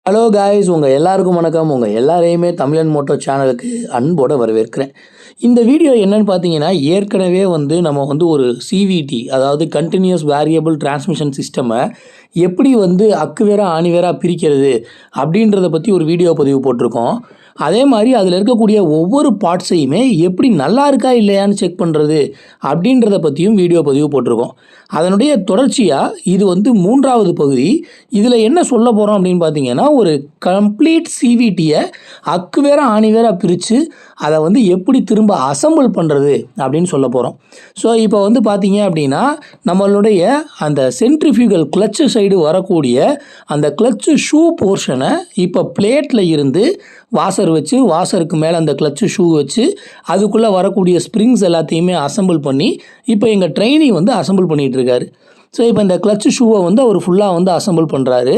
Hello guys, உங்கள் எல்லாருக்கும் வணக்கம். உங்கள் எல்லாரையுமே தமிழன்மோட்டோ சேனலுக்கு அன்போடு வரவேற்கிறேன். இந்த வீடியோ என்னன்னு பார்த்தீங்கன்னா, ஏற்கனவே நம்ம ஒரு சிவிடி, அதாவது கண்டினியூஸ் வேரியபிள் டிரான்ஸ்மிஷன் சிஸ்டமை எப்படி அக்கு வேற ஆணி வேறா பிரிக்கிறது அப்படின்றத பற்றி ஒரு வீடியோ பதிவு போட்டிருக்கோம். அதே மாதிரி அதில் இருக்கக்கூடிய ஒவ்வொரு பார்ட்ஸையுமே எப்படி நல்லா இருக்கா இல்லையான்னு செக் பண்ணுறது அப்படின்றத பற்றியும் வீடியோ பதிவு போட்டிருக்கோம். அதனுடைய தொடர்ச்சியாக இது மூன்றாவது பகுதி. இதில் என்ன சொல்ல போகிறோம் அப்படின்னு பார்த்தீங்கன்னா, ஒரு கம்ப்ளீட் சிவிடியை அக்கு வேற ஆணி வேற பிரித்து அதை எப்படி திரும்ப அசம்பிள் பண்ணுறது அப்படின்னு சொல்ல போகிறோம். ஸோ இப்போ பார்த்தீங்க அப்படின்னா, நம்மளுடைய அந்த சென்ட்ரிஃபியூகல் கிளச்சு சைடு வரக்கூடிய அந்த கிளச்சு ஷூ போர்ஷனை இப்போ பிளேட்டில் இருந்து வாசர் வச்சு, வாசருக்கு மேலே அந்த கிளச்சு ஷூ வச்சு அதுக்குள்ளே வரக்கூடிய ஸ்ப்ரிங்ஸ் எல்லாத்தையுமே அசம்பிள் பண்ணி இப்போ எங்கள் ட்ரெயினி அசம்பிள் பண்ணிகிட்டு இருக்காரு. ஸோ இப்போ இந்த கிளச்சு ஷூவை அவர் ஃபுல்லாக அசம்பிள் பண்ணுறாரு.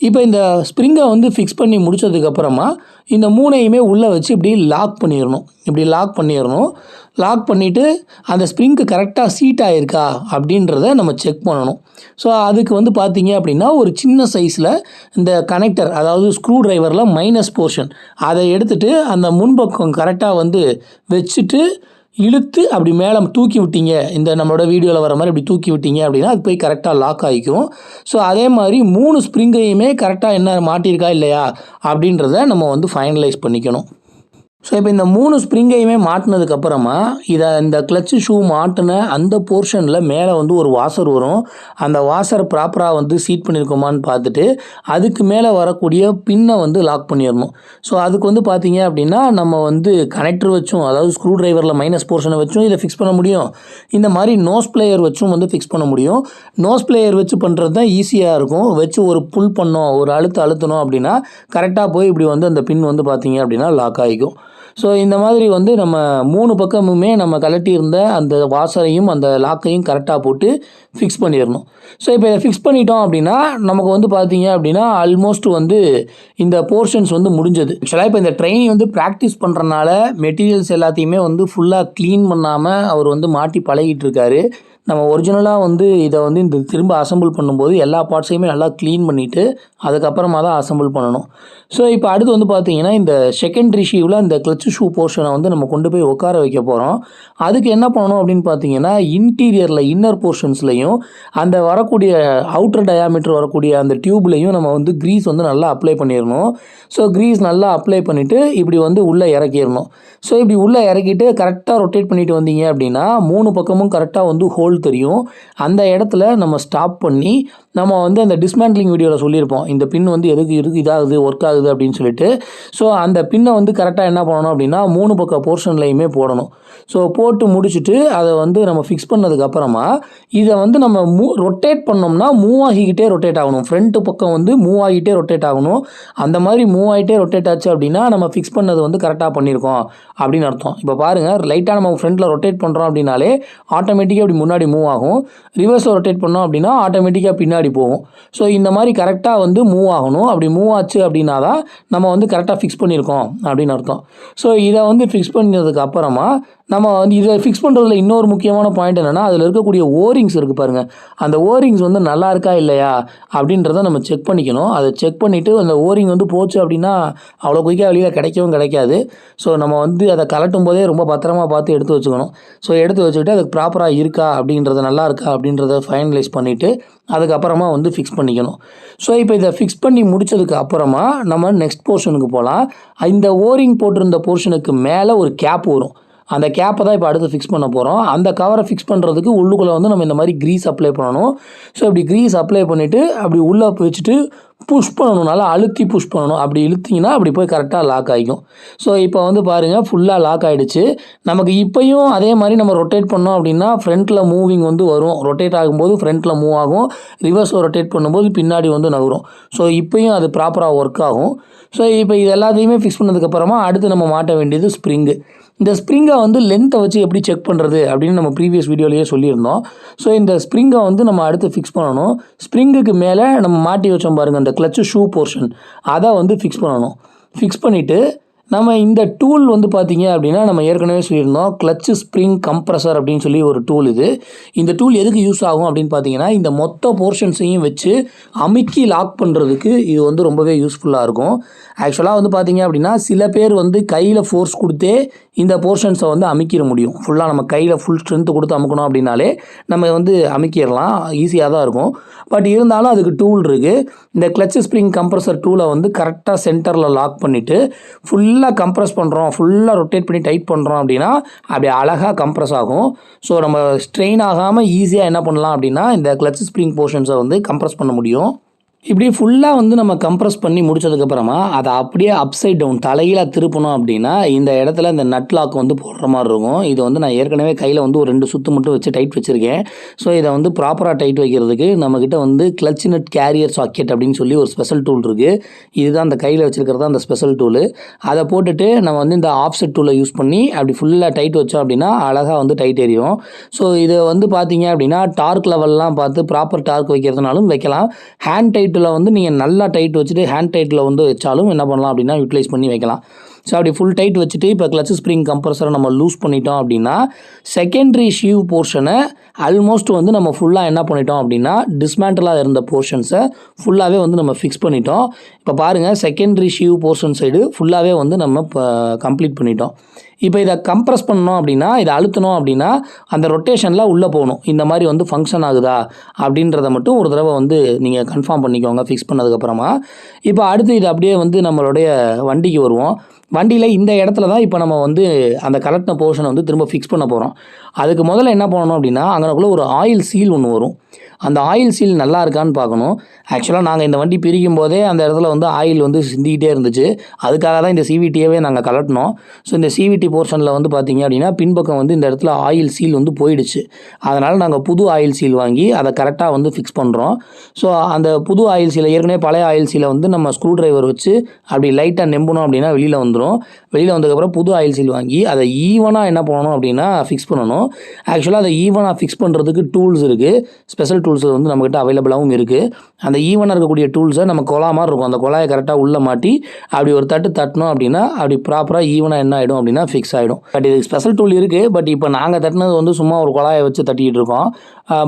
இப்போ இந்த ஸ்ப்ரிங்கை ஃபிக்ஸ் பண்ணி முடித்ததுக்கப்புறமா இந்த மூணையுமே உள்ளே வச்சு இப்படி லாக் பண்ணிடணும். லாக் பண்ணிவிட்டு அந்த ஸ்ப்ரிங்கு கரெக்டாக சீட் ஆகிருக்கா அப்படின்றத நம்ம செக் பண்ணணும். ஸோ அதுக்கு பார்த்தீங்க அப்படின்னா, ஒரு சின்ன சைஸில் இந்த கனெக்டர், அதாவது ஸ்க்ரூ ட்ரைவரில் மைனஸ் போர்ஷன் அதை எடுத்துகிட்டு அந்த முன்பக்கம் கரெக்டாக வச்சுட்டு இழுத்து அப்படி மேலே தூக்கி விட்டீங்க, இந்த நம்மளோட வீடியோவில் வர மாதிரி இப்படி தூக்கி விட்டீங்க அப்படின்னா அது போய் கரெக்டாக லாக் ஆகிக்கும். ஸோ அதே மாதிரி 3 ஸ்ப்ரிங்கையுமே கரெக்டாக என்ன மாட்டியிருக்கா இல்லையா அப்படின்றத நம்ம ஃபைனலைஸ் பண்ணிக்கணும். ஸோ இப்போ இந்த 3 ஸ்ப்ரிங்கையுமே மாட்டினதுக்கப்புறமா இந்த கிளச்சு ஷூ மாட்டின அந்த போர்ஷனில் மேலே ஒரு வாசர் வரும். அந்த வாசர் ப்ராப்பராக சீட் பண்ணியிருக்கோமான்னு பார்த்துட்டு அதுக்கு மேலே வரக்கூடிய பின்னை லாக் பண்ணிடணும். ஸோ அதுக்கு பார்த்தீங்க அப்படின்னா, நம்ம கனெக்டர் வச்சும், அதாவது ஸ்க்ரூ ட்ரைவரில் மைனஸ் போர்ஷனை வச்சும் இதை ஃபிக்ஸ் பண்ண முடியும். இந்த மாதிரி நோஸ் பிளேயர் வச்சும் ஃபிக்ஸ் பண்ண முடியும். நோஸ் பிளேயர் வச்சு பண்ணுறது தான் ஈஸியாக இருக்கும். வச்சு ஒரு புல் பண்ணோம், ஒரு அழுத்தணும் அப்படின்னா கரெக்டாக போய் இப்படி அந்த பின் பார்த்தீங்க அப்படின்னா லாக் ஆகிக்கும். ஸோ இந்த மாதிரி நம்ம 3 பக்கமுமே நம்ம கலட்டியிருந்த அந்த வாசரையும் அந்த லாக்கையும் கரெக்டாக போட்டு ஃபிக்ஸ் பண்ணிடணும். ஸோ இப்போ இதை ஃபிக்ஸ் பண்ணிட்டோம் அப்படின்னா நமக்கு பார்த்தீங்க அப்படின்னா ஆல்மோஸ்ட் இந்த போர்ஷன்ஸ் முடிஞ்சது. ஆக்சுவலாக இப்போ இந்த ட்ரெயினி ப்ராக்டிஸ் பண்ணுறனால மெட்டீரியல்ஸ் எல்லாத்தையுமே ஃபுல்லாக க்ளீன் பண்ணாமல் அவர் மாட்டி பழகிட்டு இருக்காரு. நம்ம ஒரிஜினலாக இதை இந்த திரும்ப அசம்பிள் பண்ணும்போது எல்லா பார்ட்ஸையுமே நல்லா க்ளீன் பண்ணிவிட்டு அதுக்கப்புறமா தான் அசம்பிள் பண்ணணும். ஸோ இப்போ அடுத்து பார்த்தீங்கன்னா, இந்த செகண்டரி ஷீவில் இந்த கிளச்சு ஷூ போர்ஷனை நம்ம கொண்டு போய் உட்கார வைக்க போகிறோம். அதுக்கு என்ன பண்ணணும் அப்படின்னு பார்த்தீங்கன்னா, இன்டீரியரில் இன்னர் போர்ஷன்ஸ்லையும் அந்த வரக்கூடிய அவுட்டர் டயாமீட்டர் வரக்கூடிய அந்த டியூப்லையும் நம்ம க்ரீஸ் நல்லா அப்ளை பண்ணிடணும். ஸோ க்ரீஸ் நல்லா அப்ளை பண்ணிவிட்டு இப்படி உள்ளே இறக்கிடணும். ஸோ இப்படி உள்ளே இறக்கிட்டு கரெக்டாக ரொட்டேட் பண்ணிட்டு வந்தீங்க அப்படின்னா 3 பக்கமும் கரெக்டாக ஹோல் தெரியும். அந்த இடத்துல நம்ம ஸ்டாப் பண்ணி நம்ம அந்த டிஸ்மேண்ட்லிங் வீடியோவில் சொல்லியிருப்போம், இந்த பின் எதுக்கு இதாகுது, ஒர்க் ஆகுது அப்படின்னு சொல்லிட்டு. ஸோ அந்த பின்னை கரெக்டாக என்ன பண்ணணும் அப்படின்னா 3 பக்க போர்ஷன்லையுமே போடணும். ஸோ போட்டு முடிச்சுட்டு அதை நம்ம ஃபிக்ஸ் பண்ணதுக்கப்புறமா இதை நம்ம ரொட்டேட் பண்ணோம்னா மூவ் ஆகிக்கிட்டே ரொட்டேட் ஆகணும். ஃப்ரண்ட்டு பக்கம் மூவ் ஆகிட்டே ரொட்டேட் ஆகணும். அந்த மாதிரி மூவ் ஆகிட்டே ரொட்டேட் ஆச்சு அப்படின்னா நம்ம ஃபிக்ஸ் பண்ணது கரெக்டாக பண்ணியிருக்கோம் அப்படின்னு அர்த்தம். இப்போ பாருங்கள், லைட்டாக நம்ம ஃப்ரண்ட்டில் ரொட்டேட் பண்ணுறோம் அப்படின்னாலே ஆட்டோமேட்டிக்காக அப்படி முன்னாடி மூவ் ஆகும். ரிவர்ஸில் ரொட்டேட் பண்ணோம் அப்படின்னா ஆட்டோமேட்டிக்காக பின்னாடி போகும். ஸோ இந்த மாதிரி கரெக்டாக மூவ் ஆகணும். அப்படி மூவ் ஆச்சு அப்படின்னா தான் நம்ம கரெக்டாக ஃபிக்ஸ் பண்ணியிருக்கோம் அப்படின்னு அர்த்தம். ஸோ இதை ஃபிக்ஸ் பண்ணதுக்கு அப்புறமா நம்ம இதை ஃபிக்ஸ் பண்ணுறதுல இன்னொரு முக்கியமான பாயிண்ட் என்னென்னா, அதில் இருக்கக்கூடிய ஓரிங்ஸ் இருக்குது பாருங்கள். அந்த ஓரிங்ஸ் நல்லா இருக்கா இல்லையா அப்படின்றத நம்ம செக் பண்ணிக்கணும். அதை செக் பண்ணிவிட்டு அந்த ஓரிங் போச்சு அப்படின்னா அவ்வளோ குயிக்காக வெளியில் கிடைக்காது. ஸோ நம்ம அதை கலட்டும் போதே ரொம்ப பத்திரமா பார்த்து எடுத்து வச்சுக்கணும். ஸோ எடுத்து வச்சுக்கிட்டு அதுக்கு ப்ராப்பராக இருக்கா அப்படின்றத, நல்லா இருக்கா அப்படின்றத ஃபைனலைஸ் பண்ணிவிட்டு அதுக்கப்புறமா ஃபிக்ஸ் பண்ணிக்கணும். ஸோ இப்போ இதை ஃபிக்ஸ் பண்ணி முடித்ததுக்கு அப்புறமா நம்ம நெக்ஸ்ட் போர்ஷனுக்கு போகலாம். இந்த ஓரிங் போட்டிருந்த போர்ஷனுக்கு மேலே ஒரு கேப் வரும். அந்த கேப்பை தான் இப்போ அடுத்து ஃபிக்ஸ் பண்ண போகிறோம். அந்த கவரை ஃபிக்ஸ் பண்ணுறதுக்கு உள்ளுக்குள்ளே நம்ம இந்த மாதிரி க்ரீஸ் அப்ளை பண்ணணும். ஸோ இப்படி க்ரீஸ் அப்ளை பண்ணிவிட்டு அப்படி உள்ளே வச்சுட்டு புஷ் பண்ணணும், நல்லா அழுத்தி புஷ் பண்ணணும். அப்படி இழுத்திங்கன்னா அப்படி போய் கரெக்டாக லாக் ஆகிக்கும். ஸோ இப்போ பாருங்கள், ஃபுல்லாக லாக் ஆகிடுச்சு. நமக்கு இப்போயும் அதே மாதிரி நம்ம ரொட்டேட் பண்ணோம் அப்படின்னா ஃப்ரண்ட்டில் மூவிங் வரும். ரொட்டேட் ஆகும்போது ஃப்ரண்ட்டில் மூவ் ஆகும், ரிவர்ஸில் ரொட்டேட் பண்ணும்போது பின்னாடி நகரும். ஸோ இப்போயும் அது ப்ராப்பராக ஒர்க் ஆகும். ஸோ இப்போ இது எல்லாத்தையுமே ஃபிக்ஸ் பண்ணதுக்கப்புறமா அடுத்து நம்ம மாட்ட வேண்டியது ஸ்ப்ரிங்கு. இந்த ஸ்ப்ரிங்கை லென்த்தை வச்சு எப்படி செக் பண்ணுறது அப்படின்னு நம்ம ப்ரீவியஸ் வீடியோலேயே சொல்லியிருந்தோம். ஸோ இந்த ஸ்ப்ரிங்கை நம்ம அடுத்து ஃபிக்ஸ் பண்ணணும். ஸ்ப்ரிங்குக்கு மேலே நம்ம மாட்டி வச்சோம் பாருங்கள், அந்த கிளச்சு ஷூ போர்ஷன், அதை ஃபிக்ஸ் பண்ணணும். ஃபிக்ஸ் பண்ணிவிட்டு நம்ம இந்த டூல் வந்து பார்த்தீங்க அப்படின்னா நம்ம ஏற்கனவே சொல்லியிருந்தோம் கிளட்ச் ஸ்ப்ரிங் கம்ப்ரஸர் அப்படின்னு சொல்லி ஒரு டூல் இது. இந்த டூல் எதுக்கு யூஸ் ஆகும் அப்படின்னு பார்த்தீங்கன்னா இந்த மொத்த போர்ஷன்ஸையும் வச்சு அமுக்கி லாக் பண்ணுறதுக்கு இது வந்து ரொம்பவே யூஸ்ஃபுல்லாக இருக்கும். ஆக்சுவலாக வந்து பார்த்தீங்க அப்படின்னா சில பேர் வந்து கையில் ஃபோர்ஸ் கொடுத்தே இந்த போர்ஷன்ஸை வந்து அமுக்கிட முடியும். ஃபுல்லாக நம்ம கையில் ஃபுல் ஸ்ட்ரென்த்து கொடுத்து அமுக்கணும் அப்படின்னாலே நம்ம வந்து அமுக்கிடலாம், ஈஸியாக தான் இருக்கும். பட் இருந்தாலும் அதுக்கு டூல் இருக்குது. இந்த கிளட்ச் ஸ்ப்ரிங் கம்ப்ரஸர் டூலை வந்து கரெக்டாக சென்டரில் லாக் பண்ணிவிட்டு ஃபுல்லாக கம்ப்ரஸ் பண்ணுறோம், ஃபுல்லாக ரொட்டேட் பண்ணி டைட் பண்ணுறோம் அப்படின்னா அப்படி அழகாக கம்ப்ரஸ் ஆகும். ஸோ நம்ம ஸ்ட்ரெயின் ஆகாமல் ஈஸியாக என்ன பண்ணலாம் அப்படின்னா இந்த கிளட்ச் ஸ்ப்ரிங் போர்ஷன்ஸை வந்து கம்ப்ரஸ் பண்ண முடியும். இப்படி ஃபுல்லாக வந்து நம்ம கம்ப்ரஸ் பண்ணி முடிச்சதுக்கப்புறமா அதை அப்படியே அப்சைட் டவுன் தலைகீழாக திருப்பணும் அப்படின்னா இந்த இடத்துல இந்த நட் லாக் வந்து போடுற மாதிரி இருக்கும். இது வந்து நான் ஏற்கனவே கையில் வந்து ஒரு 2 சுற்று மட்டும் வச்சு டைட் வச்சுருக்கேன். ஸோ இதை வந்து ப்ராப்பராக டைட் வைக்கிறதுக்கு நம்மக்கிட்ட வந்து கிளட்ச் நட் கேரியர் சாக்கெட் அப்படின்னு சொல்லி ஒரு ஸ்பெஷல் டூல் இருக்குது. இதுதான் அந்த கையில் வச்சுருக்கிறது தான் அந்த ஸ்பெஷல் டூலு. அதை போட்டுட்டு நம்ம வந்து இந்த ஆஃப்செட் டூலை யூஸ் பண்ணி அப்படி ஃபுல்லாக டைட் வச்சோம் அப்படின்னா அழகாக வந்து டைட் எரியும். ஸோ இதை வந்து பார்த்தீங்க அப்படின்னா டார்க் லெவல்லாம் பார்த்து ப்ராப்பர் டார்க் வைக்கிறதுனாலும் வைக்கலாம். ஹேண்ட் டைட்டில் வந்து நீங்கள் நல்லா டைட் வச்சுட்டு ஹேண்ட் டைட்டில் வந்து வச்சாலும் என்ன பண்ணலாம் அப்படின்னா யூட்டிலைஸ் பண்ணி வைக்கலாம். ஸோ அப்படி ஃபுல் டைட் வச்சுட்டு இப்போ கிளட்ச் ஸ்ப்ரிங் கம்ப்ரஸரை நம்ம லூஸ் பண்ணிட்டோம் அப்படின்னா செகண்டரி ஷீவ் போர்ஷனை ஆல்மோஸ்ட் வந்து நம்ம ஃபுல்லாக என்ன பண்ணிட்டோம் அப்படின்னா டிஸ்மேண்டலாக இருந்த போர்ஷன்ஸை ஃபுல்லாகவே வந்து நம்ம ஃபிக்ஸ் பண்ணிட்டோம். இப்போ பாருங்கள் செகண்டரி ஷீவ் போர்ஷன் சைடு ஃபுல்லாகவே வந்து நம்ம இப்போ கம்ப்ளீட் பண்ணிட்டோம். இப்போ இதை கம்ப்ரஸ் பண்ணோம் அப்படின்னா இதை அழுத்தணும் அப்படின்னா அந்த ரொட்டேஷனில் உள்ளே போகணும். இந்த மாதிரி வந்து ஃபங்க்ஷன் ஆகுதா அப்படின்றத மட்டும் ஒரு தடவை வந்து நீங்கள் கன்ஃபார்ம் பண்ணிக்கோங்க ஃபிக்ஸ் பண்ணதுக்கப்புறமா. இப்போ அடுத்து இது அப்படியே வந்து நம்மளுடைய வண்டிக்கு வருவோம். வண்டியில் இந்த இடத்துல தான் இப்போ நம்ம வந்து அந்த கலட்டின போர்ஷனை வந்து திரும்ப ஃபிக்ஸ் பண்ண போகிறோம். அதுக்கு முதல்ல என்ன பண்ணணும் அப்படின்னா அங்கனக்குள்ளே ஒரு ஆயில் சீல் ஒன்று வரும். அந்த ஆயில் சீல் நல்லா இருக்கான்னு பார்க்கணும். ஆக்சுவலாக நாங்கள் இந்த வண்டி பிரிக்கும் போதே அந்த இடத்துல வந்து ஆயில் வந்து சிந்திக்கிட்டே இருந்துச்சு. அதுக்காக தான் இந்த சிவிடியவே நாங்கள் கலட்டினோம். ஸோ இந்த சிவிடி போர்ஷனில் வந்து பார்த்திங்க அப்படின்னா பின்பக்கம் வந்து இந்த இடத்துல ஆயில் சீல் வந்து போயிடுச்சு. அதனால் நாங்கள் புது ஆயில் சீல் வாங்கி அதை கரெக்டாக வந்து ஃபிக்ஸ் பண்ணுறோம். ஸோ அந்த புது ஆயில் சீலை ஏற்கனவே பழைய ஆயில் சீலை வந்து நம்ம ஸ்க்ரூ டிரைவர் வச்சு அப்படி லைட்டாக நெம்பணும் அப்படின்னா வெளியில் வந்துடும். வெளியில் வந்ததுக்கப்புறம் புது ஆயில் சீல் வாங்கி அதை ஈவனாக என்ன பண்ணணும் அப்படின்னா ஃபிக்ஸ் பண்ணணும். ஆக்சுவலாக அதை ஈவனாக ஃபிக்ஸ் பண்ணுறதுக்கு டூல்ஸ் இருக்குது. ஸ்பெஷல் டூல்ஸ் வந்து நம்மக்கிட்ட அவைலபிளாகவும் இருக்குது. அந்த ஈவனாக இருக்கக்கூடிய டூல்ஸை நம்ம குழா மாதிரி இருக்கும், அந்த குழாயை கரெக்டாக உள்ளே மாட்டி அப்படி ஒரு தட்டணும் அப்படின்னா அப்படி ப்ராப்பராக ஈவனாக என்ன ஆகிடும் அப்படின்னா ஃபிக்ஸ் ஆகிடும். பட் இது ஸ்பெஷல் டூல் இருக்குது. பட் இப்போ நாங்கள் தட்டினது வந்து சும்மா ஒரு குழாயை வச்சு தட்டிக்கிட்டு இருக்கோம்.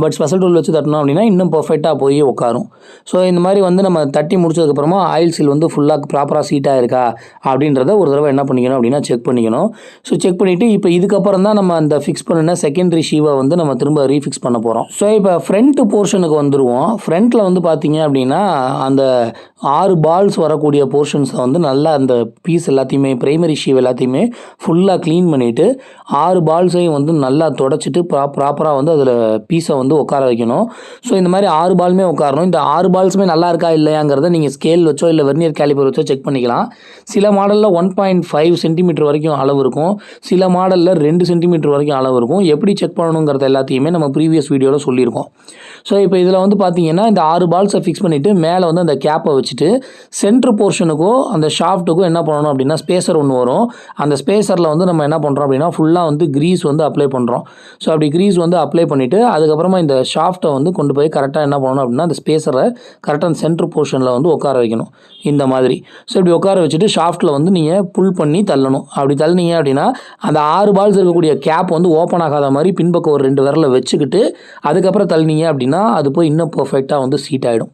பட் ஸ்பெஷல் டூல் வச்சு தட்டினோம் அப்படின்னா இன்னும் பர்ஃபெக்டாக போய் உட்காரும். ஸோ இந்த மாதிரி வந்து நம்ம தட்டி முடிச்சதுக்கப்புறமா ஆயில் சீல் வந்து ஃபுல்லாக ப்ராப்பராக சீட்டாக இருக்கா அப்படின்றத ஒரு தடவை என்ன பண்ணிக்கணும் அப்படின்னா செக் பண்ணிக்கணும். ஸோ செக் பண்ணிவிட்டு இப்போ இதுக்கப்புறம் தான் நம்ம அந்த ஃபிக்ஸ் பண்ணின செகண்டரி ஷீவை வந்து நம்ம திரும்ப ரீஃபிக்ஸ் பண்ண போகிறோம். ஸோ இப்போ ஃப்ரண்ட் போர்ஷனுக்கு வந்துடுவோம். ஃப்ரண்ட்டில் வந்து பார்த்தீங்க அப்படின்னா அந்த 6 பால்ஸ் வரக்கூடிய போர்ஷன்ஸை வந்து நல்லா அந்த பீஸ் எல்லாத்தையுமே பிரைமரி ஷீவ் எல்லாத்தையுமே ஃபுல்லாக க்ளீன் பண்ணிவிட்டு 6 பால்ஸையும் வந்து நல்லா தொடச்சிட்டு ப்ராப்பராக வந்து அதில் பீஸை வந்து உட்கார வைக்கணும். ஸோ இந்த மாதிரி 6 பாலுமே உட்காரணும். இந்த 6 பால்ஸுமே நல்லா இருக்கா இல்லையாங்கிறத நீங்கள் ஸ்கேல் வச்சோ இல்லை வெர்னியர் கேலிபர் வச்சோ செக் பண்ணிக்கலாம். சில மாடலில் 1.5 சென்டிமீட்டர் வரைக்கும் அளவு இருக்கும், சில மாடலில் 2 சென்டிமீட்டர் வரைக்கும் அளவு இருக்கும். எப்படி செக் பண்ணணுங்கிறத எல்லாத்தையுமே நம்ம ப்ரீவியஸ் வீடியோவில் சொல்லியிருக்கோம். ஸோ இப்போ இதில் வந்து பார்த்தீங்கன்னா இந்த 6 பால்ஸை ஃபிக்ஸ் பண்ணிவிட்டு மேலே வந்து அந்த கேப்பை வச்சுட்டு சென்ட்ரு போர்ஷனுக்கும் அந்த ஷாஃப்ட்டுக்கும் என்ன பண்ணணும் அப்படின்னா ஸ்பேசர் ஒன்று வரும். அந்த ஸ்பேசரில் வந்து நம்ம என்ன பண்ணுறோம் அப்படின்னா ஃபுல்லாக வந்து க்ரீஸ் வந்து அப்ளை பண்ணுறோம். ஸோ அப்படி க்ரீஸ் வந்து அப்ளை பண்ணிவிட்டு அதுக்கப்புறமா இந்த ஷாஃப்ட்டை வந்து கொண்டு போய் கரெக்டாக என்ன பண்ணணும் அப்படின்னா அந்த ஸ்பேசரை கரெக்டாக அந்த சென்ட்ரு போர்ஷனில் வந்து உட்கார வைக்கணும் இந்த மாதிரி. ஸோ இப்படி உட்கார வச்சுட்டு ஷாஃப்ட்டில் வந்து நீங்கள் புல் பண்ணி தள்ளணும். அப்படி தள்ளினீங்க அப்படின்னா அந்த 6 பால்ஸ் இருக்கக்கூடிய கேப் வந்து ஓப்பன் ஆகாத மாதிரி பின்பக்கம் ஒரு 2 விரலை வச்சுக்கிட்டு அதுக்கப்புறம் தள்ளினீங்க அப்படின்னா அது போய் இன்னும் பர்ஃபெக்டாக வந்து சீட் ஆகிடும்.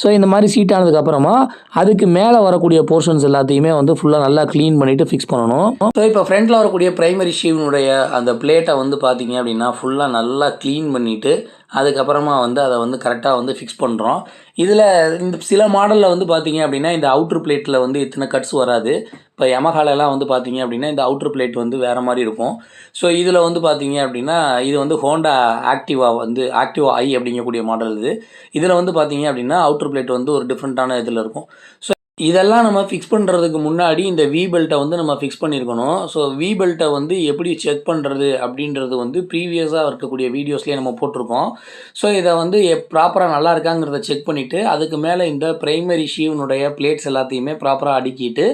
ஸோ இந்த மாதிரி சீட் ஆனதுக்கப்புறமா அதுக்கு மேலே வரக்கூடிய போர்ஷன்ஸ் எல்லாத்தையுமே வந்து ஃபுல்லாக நல்லா க்ளீன் பண்ணிவிட்டு ஃபிக்ஸ் பண்ணணும். ஸோ இப்போ ஃப்ரண்ட்டில் வரக்கூடிய பிரைமரி ஷீவனுடைய அந்த பிளேட்டை வந்து பார்த்தீங்க அப்படின்னா ஃபுல்லாக நல்லா க்ளீன் பண்ணிவிட்டு அதுக்கப்புறமா வந்து அதை வந்து கரெக்டாக வந்து ஃபிக்ஸ் பண்ணுறோம். இதில் இந்த சில மாடலில் வந்து பார்த்தீங்க அப்படின்னா இந்த அவுட்ரு பிளேட்டில் வந்து இத்தனை கட்ஸ் வராது. இப்போ யமஹாலெலாம் வந்து பார்த்தீங்க அப்படின்னா இந்த அவுட்ரு பிளேட் வந்து வேறு மாதிரி இருக்கும். ஸோ இதில் வந்து பார்த்தீங்க அப்படின்னா இது வந்து ஹோண்டா ஆக்டிவா வந்து ஆக்டிவா ஐ அப்படிங்கக்கூடிய மாடல் இது. இதில் வந்து பார்த்தீங்க அப்படின்னா அவுட்ரு பிளேட் வந்து ஒரு டிஃப்ரெண்ட்டான இதில் இருக்கும். ஸோ இதெல்லாம் நம்ம ஃபிக்ஸ் பண்ணுறதுக்கு முன்னாடி இந்த வி பெல்ட்டை வந்து நம்ம ஃபிக்ஸ் பண்ணியிருக்கணும். ஸோ வி பெல்ட்டை வந்து எப்படி செக் பண்ணுறது அப்படின்றது வந்து ப்ரீவியஸாக இருக்கக்கூடிய வீடியோஸ்லேயே நம்ம போட்டிருக்கோம். ஸோ இதை வந்து ப்ராப்பராக நல்லா இருக்காங்கிறத செக் பண்ணிவிட்டு அதுக்கு மேலே இந்த பிரைமரி ஷீவனுடைய பிளேட்ஸ் எல்லாத்தையுமே ப்ராப்பராக அடுக்கிட்டு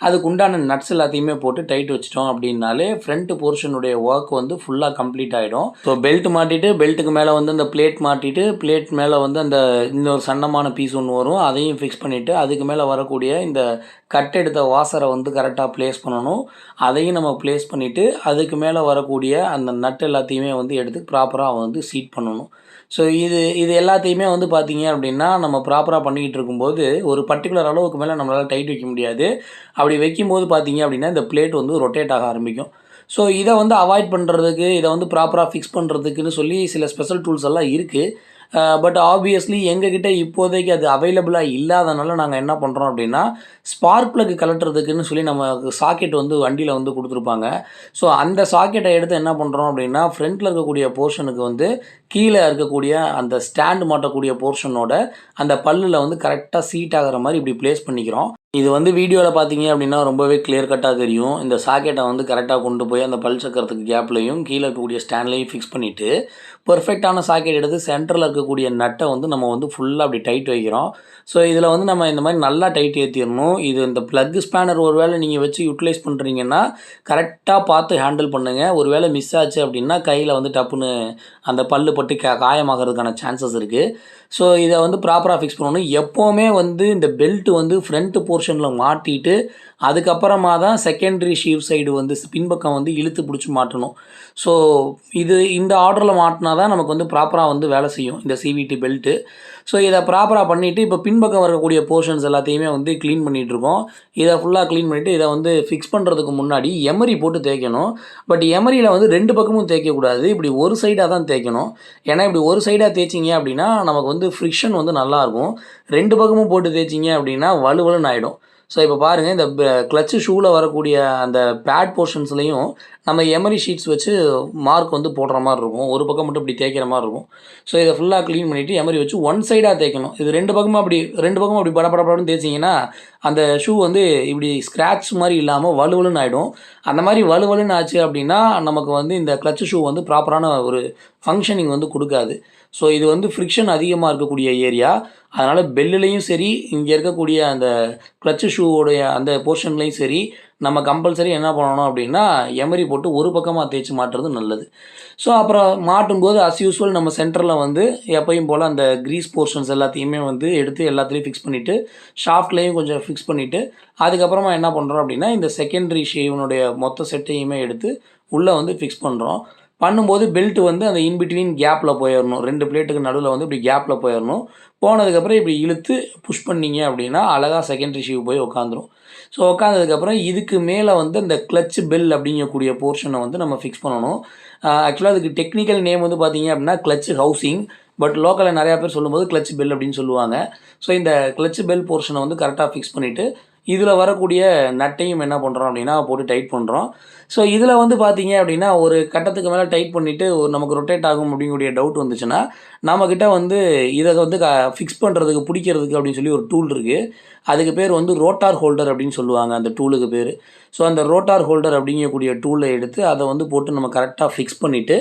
அதுக்கு உண்டான நட்ஸ் எல்லாத்தையுமே போட்டு டைட் வச்சிட்டோம் அப்படின்னாலே ஃப்ரண்ட் போர்ஷனுடைய ஒர்க் வந்து ஃபுல்லாக கம்ப்ளீட் ஆகிடும். ஸோ பெல்ட் மாட்டிட்டு பெல்ட்டுக்கு மேலே வந்து அந்த பிளேட் மாட்டிட்டு பிளேட் மேலே வந்து அந்த இன்னொரு சன்னமான பீஸ் ஒன்று வரும், அதையும் ஃபிக்ஸ் பண்ணிவிட்டு அதுக்கு மேலே வரக்கூடிய வரக்கூடிய இந்த கட் எடுத்த வாசரை வந்து கரெக்டாக ப்ளேஸ் பண்ணணும். அதையும் நம்ம ப்ளேஸ் பண்ணிவிட்டு அதுக்கு மேலே வரக்கூடிய அந்த நட் எல்லாத்தையுமே வந்து எடுத்து ப்ராப்பராக வந்து சீட் பண்ணணும். ஸோ இது எல்லாத்தையுமே வந்து பார்த்தீங்க அப்படின்னா நம்ம ப்ராப்பராக பண்ணிக்கிட்டு இருக்கும்போது ஒரு பர்டிகுலர் அளவுக்கு மேலே நம்மளால் டைட் வைக்க முடியாது. அப்படி வைக்கும்போது பார்த்தீங்க அப்படின்னா இந்த பிளேட் வந்து ரொட்டேட் ஆக ஆரம்பிக்கும். ஸோ இதை வந்து அவாய்ட் பண்ணுறதுக்கு, இதை வந்து ப்ராப்பராக ஃபிக்ஸ் பண்ணுறதுக்குன்னு சொல்லி சில ஸ்பெஷல் டூல்ஸ் எல்லாம் இருக்குது. பட் ஆப்வியஸ்லி எங்ககிட்ட இப்போதைக்கு அது அவைலபிளாக இல்லாதனால நாங்கள் என்ன பண்ணுறோம் அப்படின்னா, ஸ்பார்க் ப்ளக் கலட்டுறதுக்குன்னு சொல்லி நம்ம சாக்கெட் வந்து வண்டியில் வந்து கொடுத்துருப்பாங்க. ஸோ அந்த சாக்கெட்டை எடுத்து என்ன பண்ணுறோம் அப்படின்னா, ஃப்ரண்ட்டில் இருக்கக்கூடிய போர்ஷனுக்கு வந்து கீழே இருக்கக்கூடிய அந்த ஸ்டாண்ட் மாட்டக்கூடிய போர்ஷனோட அந்த பல்லில் வந்து கரெக்டாக சீட் ஆகிற மாதிரி இப்படி ப்ளேஸ் பண்ணிக்கிறோம். இது வந்து வீடியோவில் பார்த்தீங்க அப்படின்னா ரொம்பவே கிளியர் கட்டாக தெரியும். இந்த சாக்கெட்டை வந்து கரெக்டாக கொண்டு போய் அந்த பல் சக்கரத்துக்கு கேப்லையும் கீழே இருக்கக்கூடிய ஸ்டாண்ட்லையும் ஃபிக்ஸ் பண்ணிவிட்டு பெர்ஃபெக்டான சாக்கெட் எடுத்து சென்டரில் இருக்கக்கூடிய நட்டை வந்து நம்ம வந்து ஃபுல்லாக அப்படி டைட் வைக்கிறோம். ஸோ இதில் வந்து நம்ம இந்த மாதிரி நல்லா டைட் ஏற்றிடணும். இது இந்த ப்ளக் ஸ்பேனர் ஒரு வேளை நீங்கள் வச்சு யூட்டிலைஸ் பண்ணுறீங்கன்னா கரெக்டாக பார்த்து ஹேண்டில் பண்ணுங்கள். ஒரு வேளை மிஸ் ஆச்சு அப்படின்னா கையில் வந்து டப்புன்னு அந்த பல்லு பட்டு காயமாகிறதுக்கான சான்சஸ் இருக்குது. ஸோ இதை வந்து ப்ராப்பராக ஃபிக்ஸ் பண்ணணும். எப்போவுமே வந்து இந்த பெல்ட் வந்து ஃப்ரண்ட் போர்ஷனில் மாட்டிட்டு அதுக்கப்புறமா தான் செகண்டரி ஷீவ் சைடு வந்து பின்பக்கம் வந்து இழுத்து பிடிச்சி மாட்டணும். ஸோ இந்த ஆர்டரில் மாட்டினா தான் நமக்கு வந்து ப்ராப்பராக வந்து வேலை செய்யும் இந்த சிவிடி பெல்ட்டு. ஸோ இதை ப்ராப்பராக பண்ணிவிட்டு இப்போ பின்பக்கம் வரக்கூடிய போர்ஷன்ஸ் எல்லாத்தையுமே வந்து க்ளீன் பண்ணிகிட்ருக்கோம். இதை ஃபுல்லாக க்ளீன் பண்ணிவிட்டு இதை வந்து ஃபிக்ஸ் பண்ணுறதுக்கு முன்னாடி எமரி போட்டு தேய்க்கணும். பட் எமரியில் வந்து 2 பக்கமும் தேய்க்கக்கூடாது. இப்படி ஒரு சைடாக தான் தேய்க்கணும். ஏன்னா இப்படி ஒரு சைடாக தேய்ச்சிங்க அப்படின்னா நமக்கு வந்து ஃப்ரிக்ஷன் வந்து நல்லாயிருக்கும். 2 பக்கமும் போட்டு தேய்ச்சிங்க அப்படின்னா வலுவலுன்னு ஆகிடும். ஸோ இப்போ பாருங்கள், இந்த கிளச்சு ஷூவில் வரக்கூடிய அந்த பேட் போர்ஷன்ஸ்லையும் நம்ம எமரி ஷீட்ஸ் வச்சு மார்க் வந்து போடுற மாதிரி இருக்கும். ஒரு பக்கம் மட்டும் இப்படி தேய்க்கிற மாதிரி இருக்கும். ஸோ இதை ஃபுல்லாக க்ளீன் பண்ணிவிட்டு எமரி வச்சு ஒன் சைடாக தேய்க்கணும். இது 2 பக்கமும் அப்படி படப்படப்படன்னு தேய்ச்சிங்கன்னா அந்த ஷூ வந்து இப்படி ஸ்க்ராட்ச் மாதிரி இல்லாமல் வலுவலுன்னு ஆகிடும். அந்த மாதிரி வலுவலுன்னு ஆச்சு அப்படின்னா நமக்கு வந்து இந்த கிளச்சு ஷூ வந்து ப்ராப்பரான ஒரு ஃபங்க்ஷனிங் வந்து கொடுக்காது. ஸோ இது வந்து ஃப்ரிக்ஷன் அதிகமாக இருக்கக்கூடிய ஏரியா. அதனால் பெல்லுலேயும் சரி, இங்கே இருக்கக்கூடிய அந்த கிளச்சு ஷூவோடைய அந்த போர்ஷன்லேயும் சரி, நம்ம கம்பல்சரி என்ன பண்ணணும் அப்படின்னா எமரி போட்டு ஒரு பக்கமாக தேய்ச்சி மாட்டுறது நல்லது. ஸோ அப்புறம் மாட்டும்போது யூஸ்வல் நம்ம சென்டரில் வந்து எப்பயும் போல் அந்த க்ரீஸ் போர்ஷன்ஸ் எல்லாத்தையுமே வந்து எடுத்து எல்லாத்துலேயும் ஃபிக்ஸ் பண்ணிவிட்டு ஷாஃப்ட்லேயும் கொஞ்சம் ஃபிக்ஸ் பண்ணிவிட்டு அதுக்கப்புறமா என்ன பண்ணுறோம் அப்படின்னா இந்த செகண்டரி ஷேவனுடைய மொத்த செட்டையுமே எடுத்து உள்ளே வந்து ஃபிக்ஸ் பண்ணுறோம். பண்ணும்போது பெல்ட் வந்து அந்த இன்பிட்வீன் கேப்பில் போயிடணும். 2 பிளேட்டுக்கு நடுவில் வந்து இப்படி கேப்பில் போயிடணும். போனதுக்கப்புறம் இப்படி இழுத்து புஷ் பண்ணிங்க அப்படின்னா அழகாக செகண்டரி ஷீவ் போய் உட்காந்துரும். ஸோ உட்காந்ததுக்கப்புறம் இதுக்கு மேலே வந்து இந்த கிளச் பெல் அப்படிங்கக்கூடிய போர்ஷனை வந்து நம்ம ஃபிக்ஸ் பண்ணணும். ஆக்சுவலாக அதுக்கு டெக்னிக்கல் நேம் வந்து பார்த்தீங்க அப்படின்னா கிளச் ஹவுசிங். பட் லோக்கலில் நிறையா பேர் சொல்லும்போது கிளச் பெல் அப்படின்னு சொல்லுவாங்க. ஸோ இந்த கிளச் பெல் போர்ஷனை வந்து கரெக்டாக ஃபிக்ஸ் பண்ணிவிட்டு இதில் வரக்கூடிய நட்டையும் என்ன பண்ணுறோம் அப்படின்னா போட்டு டைட் பண்ணுறோம். ஸோ இதில் வந்து பார்த்தீங்க அப்படின்னா ஒரு கட்டத்துக்கு மேலே டைட் பண்ணிவிட்டு நமக்கு ரொட்டேட் ஆகும் அப்படிங்கக்கூடிய டவுட் வந்துச்சுன்னா நம்மக்கிட்ட வந்து இதை வந்து ஃபிக்ஸ் பண்ணுறதுக்கு பிடிக்கிறதுக்கு அப்படின்னு சொல்லி ஒரு டூல் இருக்குது. அதுக்கு பேர் வந்து ரோட்டார் ஹோல்டர் அப்படின்னு சொல்லுவாங்க அந்த டூலுக்கு பேர். ஸோ அந்த ரோட்டார் ஹோல்டர் அப்படிங்கக்கூடிய டூலை எடுத்து அதை வந்து போட்டு நம்ம கரெக்டாக ஃபிக்ஸ் பண்ணிவிட்டு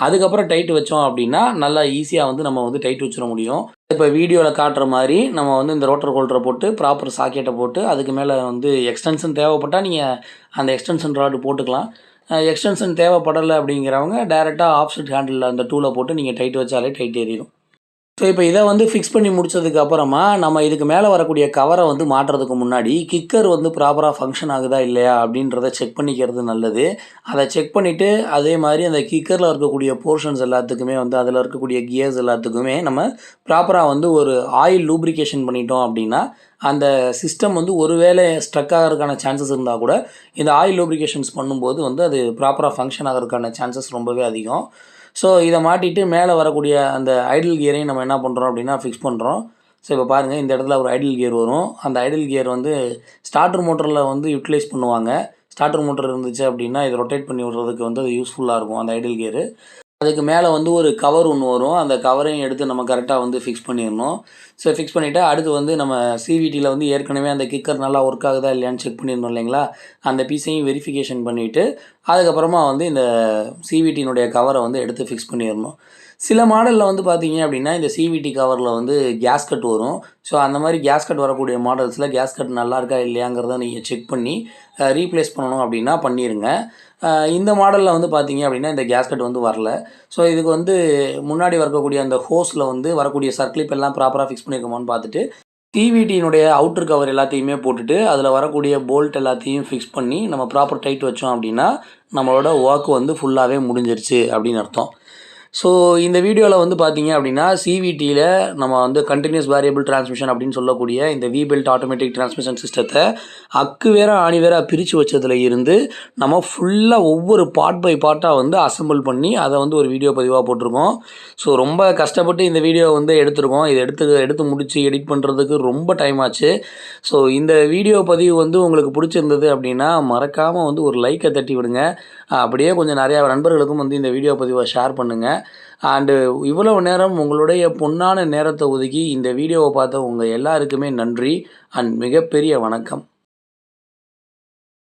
அதுக்கப்புறம் டைட் வச்சோம் அப்படின்னா நல்லா ஈஸியாக வந்து நம்ம வந்து டைட் வச்சிட முடியும். இப்போ வீடியோவில் காட்டுற மாதிரி நம்ம வந்து இந்த ரோட்டர் ஹோல்டரை போட்டு ப்ராப்பர் சாக்கெட்டை போட்டு அதுக்கு மேலே வந்து எக்ஸ்டென்ஷன் தேவைப்பட்டால் நீங்கள் அந்த எக்ஸ்டென்ஷன் ராடு போட்டுக்கலாம். எக்ஸ்டென்ஷன் தேவைப்படலை அப்படிங்கிறவங்க டைரெக்டாக ஆப்செட் ஹேண்டில் அந்த டூலை போட்டு நீங்கள் டைட் வச்சாலே டைட் ஏறிடும். ஸோ இப்போ இதை வந்து ஃபிக்ஸ் பண்ணி முடிச்சதுக்கு அப்புறமா நம்ம இதுக்கு மேலே வரக்கூடிய கவரை வந்து மாட்டுறதுக்கு முன்னாடி கிக்கர் வந்து ப்ராப்பராக ஃபங்க்ஷன் ஆகுதா இல்லையா அப்படின்றத செக் பண்ணிக்கிறது நல்லது. அதை செக் பண்ணிவிட்டு அதே மாதிரி அந்த கிக்கரில் இருக்கக்கூடிய போர்ஷன்ஸ் எல்லாத்துக்குமே வந்து அதில் இருக்கக்கூடிய கியர்ஸ் எல்லாத்துக்குமே நம்ம ப்ராப்பராக வந்து ஒரு ஆயில் லூப்ரிகேஷன் பண்ணிட்டோம் அப்படின்னா அந்த சிஸ்டம் வந்து ஒருவேளை ஸ்ட்ரக் ஆகிறதுக்கான சான்சஸ் இருந்தால் கூட இந்த ஆயில் லூப்ரிகேஷன்ஸ் பண்ணும்போது வந்து அது ப்ராப்பராக ஃபங்க்ஷன் ஆகிறதுக்கான சான்சஸ் ரொம்பவே அதிகம். ஸோ இதை மாட்டிட்டு மேலே வரக்கூடிய அந்த ஐடில் கியரையும் நம்ம என்ன பண்ணுறோம் அப்படின்னா ஃபிக்ஸ் பண்ணுறோம். ஸோ இப்போ பாருங்கள், இந்த இடத்துல ஒரு ஐடில் கியர் வரும். அந்த ஐடில் கியர் வந்து ஸ்டார்டர் மோட்டரில் வந்து யூட்டிலைஸ் பண்ணுவாங்க. ஸ்டார்டர் மோட்டர் இருந்துச்சு அப்படின்னா இதை ரொட்டேட் பண்ணி விடுறதுக்கு வந்து அது யூஸ்ஃபுல்லாக இருக்கும் அந்த ஐடில் கியரு. அதுக்கு மேலே வந்து ஒரு கவர் ஒன்று வரும். அந்த கவரையும் எடுத்து நம்ம கரெக்டாக வந்து ஃபிக்ஸ் பண்ணிடணும். ஸோ ஃபிக்ஸ் பண்ணிவிட்டு அடுத்து வந்து நம்ம சிவிடியில் வந்து ஏற்கனவே அந்த கிக்கர் நல்லா ஒர்க் ஆகுதா இல்லையான்னு செக் பண்ணியிருந்தோம் இல்லைங்களா, அந்த பீஸையும் வெரிஃபிகேஷன் பண்ணிவிட்டு அதுக்கப்புறமா வந்து இந்த சிவிடியினுடைய கவரை வந்து எடுத்து ஃபிக்ஸ் பண்ணிடணும். சில மாடலில் வந்து பார்த்தீங்க அப்படின்னா இந்த சிவிடி கவரில் வந்து கேஸ்கட் வரும். ஸோ அந்த மாதிரி கேஸ்கட் வரக்கூடிய மாடல்ஸில் கேஸ்கட் நல்லா இருக்கா இல்லையாங்கிறத நீங்கள் செக் பண்ணி ரீப்ளேஸ் பண்ணணும் அப்படின்னா பண்ணிடுங்க. இந்த மாடலில் வந்து பார்த்தீங்க அப்படின்னா இந்த கேஸ்கட் வந்து வரல. ஸோ இதுக்கு வந்து முன்னாடி வரக்கூடிய அந்த ஹோஸில் வந்து வரக்கூடிய சர்க்ளிப் எல்லாம் ப்ராப்பராக ஃபிக்ஸ் பண்ணியிருக்கோமான்னு பார்த்துட்டு சிவிடியினுடைய அவுட்டர் கவர் எல்லாத்தையுமே போட்டுட்டு அதில் வரக்கூடிய போல்ட் எல்லாத்தையும் ஃபிக்ஸ் பண்ணி நம்ம ப்ராப்பர் டைட் வச்சோம் அப்படின்னா நம்மளோட ஒர்க் வந்து ஃபுல்லாகவே முடிஞ்சிருச்சு அப்படின்னு அர்த்தம். ஸோ இந்த வீடியோவில் வந்து பார்த்தீங்க அப்படின்னா சிவிடியில் நம்ம வந்து கண்டினியூஸ் வேரியபிள் டிரான்ஸ்மிஷன் அப்படின்னு சொல்லக்கூடிய இந்த வி பெல்ட் ஆட்டோமேட்டிக் டிரான்ஸ்மிஷன் சிஸ்டத்தை அக்கு வேற ஆணி வேற பிரித்து வச்சதில் இருந்து நம்ம ஃபுல்லாக ஒவ்வொரு பார்ட் பை பார்ட்டாக வந்து அசம்பிள் பண்ணி அதை வந்து ஒரு வீடியோ பதிவாக போட்டிருக்கோம். ஸோ ரொம்ப கஷ்டப்பட்டு இந்த வீடியோ வந்து எடுத்திருக்கோம். இது எடுத்து முடித்து எடிட் பண்ணுறதுக்கு ரொம்ப டைம் ஆச்சு. ஸோ இந்த வீடியோ பதிவு வந்து உங்களுக்கு பிடிச்சிருந்தது அப்படின்னா மறக்காமல் வந்து ஒரு லைக்கை தட்டி விடுங்க. அப்படியே கொஞ்சம் நிறையா நண்பர்களுக்கும் வந்து இந்த வீடியோ பதிவை ஷேர் பண்ணுங்கள். அண்டு இவ்வளவு நேரம் உங்களுடைய பொன்னான நேரத்தை ஒதுக்கி இந்த வீடியோவை பார்த்த உங்கள் எல்லாருக்குமே நன்றி அண்ட் மிகப்பெரிய வணக்கம்.